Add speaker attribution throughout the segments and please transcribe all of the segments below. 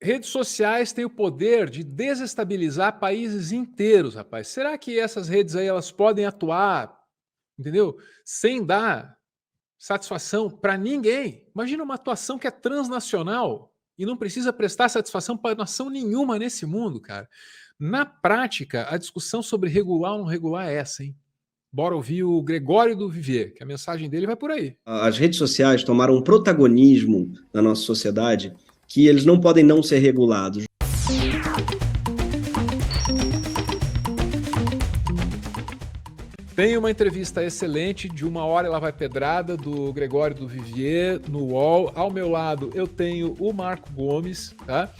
Speaker 1: Redes sociais têm o poder de desestabilizar países inteiros, rapaz. Será que essas redes aí elas podem atuar, entendeu? Sem dar satisfação para ninguém. Imagina uma atuação que é transnacional e não precisa prestar satisfação para nação nenhuma nesse mundo, cara. Na prática, a discussão sobre regular ou não regular é essa, hein? Bora ouvir o Gregório do Vivier, que a mensagem dele vai por aí.
Speaker 2: As redes sociais tomaram um protagonismo na nossa sociedade que eles não podem não ser regulados.
Speaker 1: Tem uma entrevista excelente de 1 hora ela vai pedrada do Gregório do Vivier no UOL. Ao meu lado eu tenho o Marco Gomes, tá?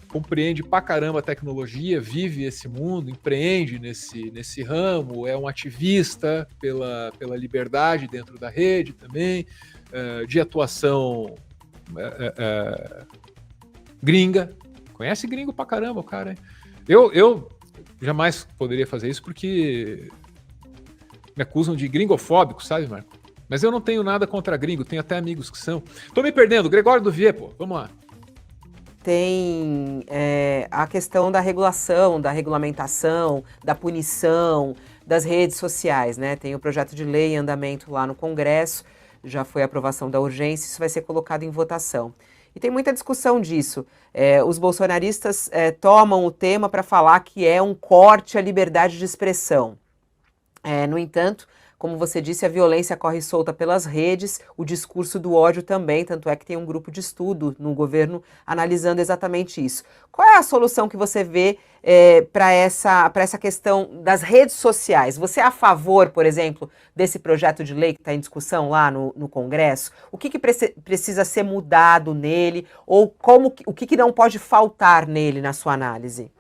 Speaker 1: Compreende pra caramba a tecnologia, vive esse mundo, empreende nesse ramo, é um ativista pela liberdade dentro da rede também, de atuação gringa. Conhece gringo pra caramba o cara, hein? Eu jamais poderia fazer isso porque me acusam de gringofóbico, sabe, Marco? Mas eu não tenho nada contra gringo, tenho até amigos que são. Tô me perdendo, Gregório do Vivier, pô, vamos lá.
Speaker 3: Tem a questão da regulação, da regulamentação, da punição das redes sociais, né? Tem o projeto de lei em andamento lá no Congresso, já foi a aprovação da urgência, isso vai ser colocado em votação. E tem muita discussão disso. Os bolsonaristas tomam o tema para falar que é um corte à liberdade de expressão. No entanto, como você disse, a violência corre solta pelas redes, o discurso do ódio também, tanto é que tem um grupo de estudo no governo analisando exatamente isso. Qual é a solução que você vê para essa questão das redes sociais? Você é a favor, por exemplo, desse projeto de lei que está em discussão lá no Congresso? O que precisa ser mudado nele? Ou o que não pode faltar nele, na sua análise?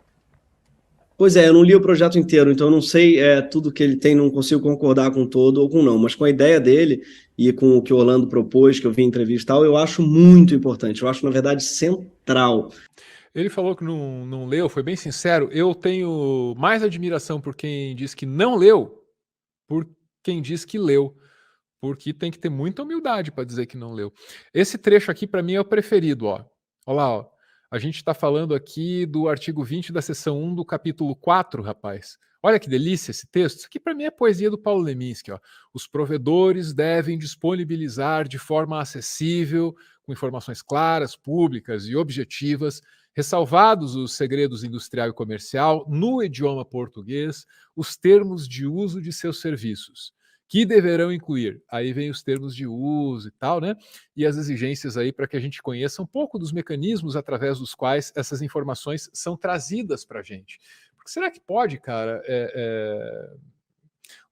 Speaker 2: Pois é, eu não li o projeto inteiro, então eu não sei tudo que ele tem, não consigo concordar com todo ou com não, mas com a ideia dele e com o que o Orlando propôs, que eu vi em entrevista e tal, eu acho muito importante, eu acho, na verdade, central.
Speaker 1: Ele falou que não leu, foi bem sincero. Eu tenho mais admiração por quem diz que não leu, por quem diz que leu, porque tem que ter muita humildade para dizer que não leu. Esse trecho aqui, para mim, é o preferido, ó. Olha lá, ó. A gente está falando aqui do artigo 20 da seção 1 do capítulo 4, rapaz. Olha que delícia esse texto. Isso aqui para mim é poesia do Paulo Leminski. Ó. Os provedores devem disponibilizar de forma acessível, com informações claras, públicas e objetivas, ressalvados os segredos industrial e comercial, no idioma português, os termos de uso de seus serviços, que deverão incluir, aí vem os termos de uso e tal, né? E as exigências aí para que a gente conheça um pouco dos mecanismos através dos quais essas informações são trazidas para a gente. Porque será que pode, cara,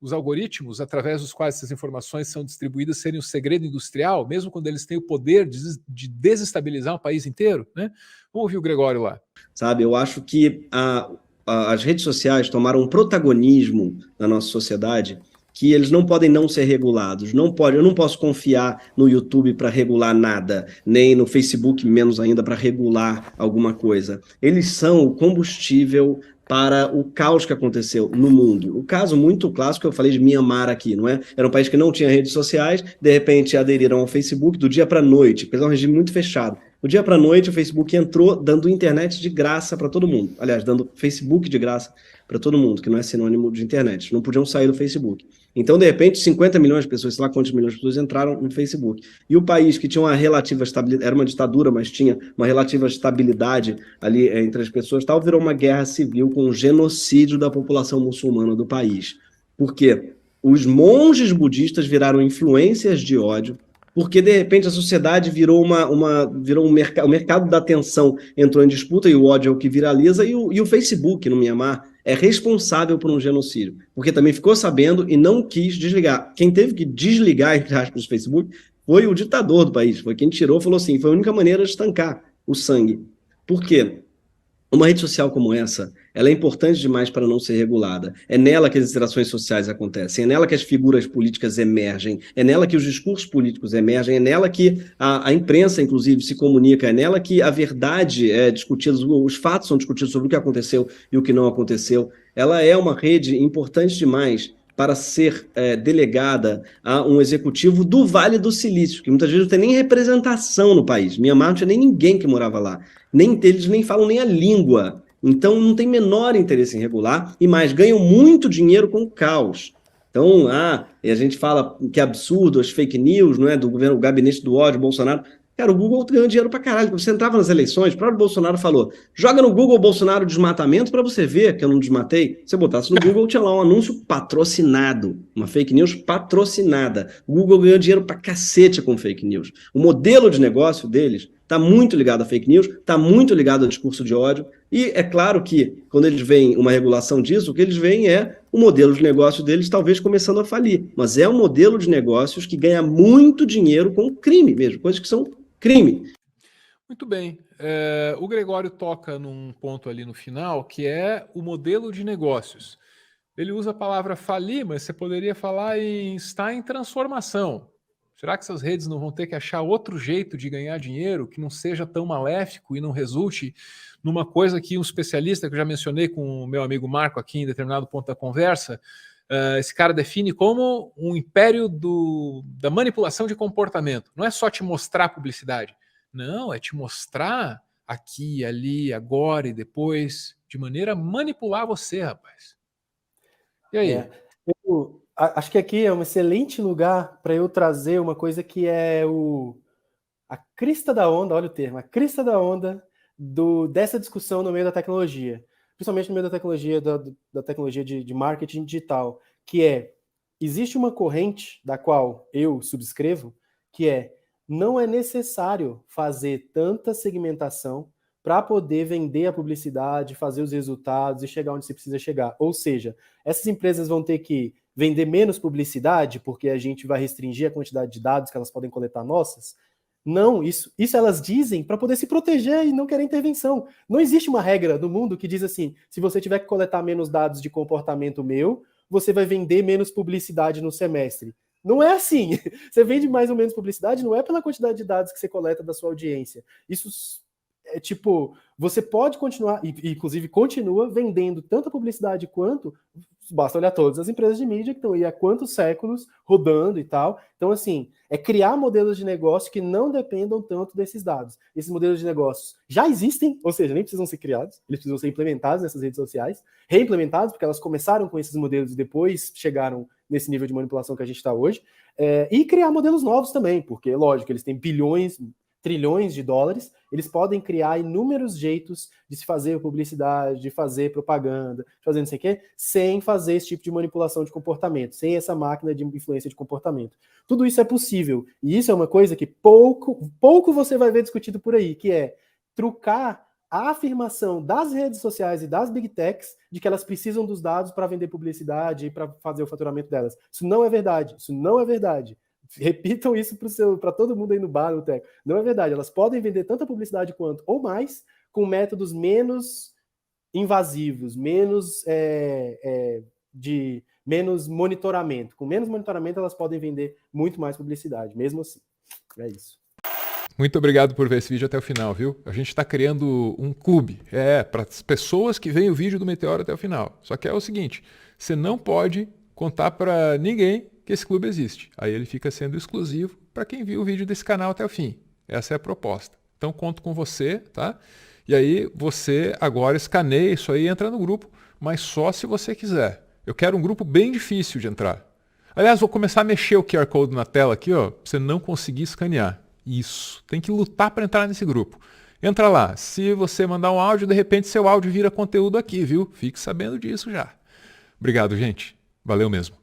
Speaker 1: os algoritmos através dos quais essas informações são distribuídas serem um segredo industrial, mesmo quando eles têm o poder de desestabilizar um país inteiro, né? Vamos ouvir o Gregório lá.
Speaker 2: Sabe, eu acho que as redes sociais tomaram um protagonismo na nossa sociedade que eles não podem não ser regulados. Eu não posso confiar no YouTube para regular nada, nem no Facebook, menos ainda, para regular alguma coisa. Eles são o combustível para o caos que aconteceu no mundo. O caso muito clássico que eu falei de Mianmar aqui, não é? Era um país que não tinha redes sociais, de repente aderiram ao Facebook do dia para a noite, porque é um regime muito fechado. Do dia para a noite o Facebook entrou dando internet de graça para todo mundo. Aliás, dando Facebook de graça para todo mundo, que não é sinônimo de internet. Não podiam sair do Facebook. Então, de repente, 50 milhões de pessoas, sei lá quantos milhões de pessoas entraram no Facebook. E o país que tinha uma relativa estabilidade, era uma ditadura, mas tinha uma relativa estabilidade ali entre as pessoas, tal, virou uma guerra civil com um genocídio da população muçulmana do país. Por quê? Os monges budistas viraram influências de ódio, porque, de repente, a sociedade virou virou o mercado da atenção entrou em disputa, e o ódio é o que viraliza, e o Facebook, no Mianmar, é responsável por um genocídio, porque também ficou sabendo e não quis desligar. Quem teve que desligar, entre aspas, o Facebook foi o ditador do país, foi quem tirou, falou assim, foi a única maneira de estancar o sangue. Por quê? Uma rede social como essa, ela é importante demais para não ser regulada. É nela que as interações sociais acontecem, é nela que as figuras políticas emergem, é nela que os discursos políticos emergem, é nela que a imprensa, inclusive, se comunica, é nela que a verdade é discutida, os fatos são discutidos sobre o que aconteceu e o que não aconteceu. Ela é uma rede importante demais para ser delegada a um executivo do Vale do Silício, que muitas vezes não tem nem representação no país. Mianmar não tinha nem ninguém que morava lá. Eles nem falam nem a língua. Então, não tem menor interesse em regular, e mais, ganham muito dinheiro com o caos. Então, e a gente fala que é absurdo as fake news, não é, do governo, o gabinete do ódio, Bolsonaro. Cara, o Google ganhou dinheiro pra caralho. Você entrava nas eleições, o próprio Bolsonaro falou, joga no Google Bolsonaro desmatamento para você ver que eu não desmatei. Se você botasse no Google, tinha lá um anúncio patrocinado, uma fake news patrocinada. O Google ganhou dinheiro pra cacete com fake news. O modelo de negócio deles está muito ligado a fake news, está muito ligado ao discurso de ódio, e é claro que, quando eles veem uma regulação disso, o que eles veem é o modelo de negócio deles talvez começando a falir, mas é um modelo de negócios que ganha muito dinheiro com crime mesmo, coisas que são crime.
Speaker 1: Muito bem. O Gregório toca num ponto ali no final, que é o modelo de negócios. Ele usa a palavra falir, mas você poderia falar em estar em transformação. Será que essas redes não vão ter que achar outro jeito de ganhar dinheiro que não seja tão maléfico e não resulte numa coisa que um especialista, que eu já mencionei com o meu amigo Marco aqui em determinado ponto da conversa, esse cara define como um império da manipulação de comportamento. Não é só te mostrar publicidade. Não, é te mostrar aqui, ali, agora e depois, de maneira a manipular você, rapaz. E aí?
Speaker 4: Eu acho que aqui é um excelente lugar para eu trazer uma coisa que é a crista da onda, olha o termo, a crista da onda dessa discussão no meio da tecnologia, principalmente no meio da tecnologia, da tecnologia de marketing digital, que existe uma corrente da qual eu subscrevo, que não é necessário fazer tanta segmentação para poder vender a publicidade, fazer os resultados e chegar onde você precisa chegar. Ou seja, essas empresas vão ter que vender menos publicidade porque a gente vai restringir a quantidade de dados que elas podem coletar nossas? Não, isso elas dizem para poder se proteger e não querer intervenção. Não existe uma regra no mundo que diz assim, se você tiver que coletar menos dados de comportamento meu, você vai vender menos publicidade no semestre. Não é assim. Você vende mais ou menos publicidade, não é pela quantidade de dados que você coleta da sua audiência. Isso é tipo, você pode continuar, e inclusive continua vendendo tanta publicidade quanto, basta olhar todas as empresas de mídia que estão aí há quantos séculos rodando e tal. Então, assim, é criar modelos de negócio que não dependam tanto desses dados. Esses modelos de negócios já existem, ou seja, nem precisam ser criados, eles precisam ser implementados nessas redes sociais, reimplementados, porque elas começaram com esses modelos e depois chegaram nesse nível de manipulação que a gente está hoje, e criar modelos novos também, porque, lógico, eles têm bilhões, trilhões de dólares, eles podem criar inúmeros jeitos de se fazer publicidade, de fazer propaganda, de fazer não sei o quê, sem fazer esse tipo de manipulação de comportamento, sem essa máquina de influência de comportamento. Tudo isso é possível, e isso é uma coisa que pouco você vai ver discutido por aí, que é trucar a afirmação das redes sociais e das big techs de que elas precisam dos dados para vender publicidade e para fazer o faturamento delas. Isso não é verdade, isso não é verdade. Repitam isso para todo mundo aí no bar, no teco. Não é verdade. Elas podem vender tanta publicidade quanto, ou mais, com métodos menos invasivos, menos menos monitoramento. Com menos monitoramento, elas podem vender muito mais publicidade, mesmo assim. É isso.
Speaker 1: Muito obrigado por ver esse vídeo até o final, viu? A gente está criando um clube, para as pessoas que veem o vídeo do Meteoro até o final. Só que é o seguinte, você não pode contar para ninguém que esse clube existe. Aí ele fica sendo exclusivo para quem viu o vídeo desse canal até o fim. Essa é a proposta. Então conto com você, tá? E aí você agora escaneia isso aí e entra no grupo, mas só se você quiser. Eu quero um grupo bem difícil de entrar. Aliás, vou começar a mexer o QR Code na tela aqui, ó, pra você não conseguir escanear. Isso. Tem que lutar para entrar nesse grupo. Entra lá. Se você mandar um áudio, de repente seu áudio vira conteúdo aqui, viu? Fique sabendo disso já. Obrigado, gente. Valeu mesmo.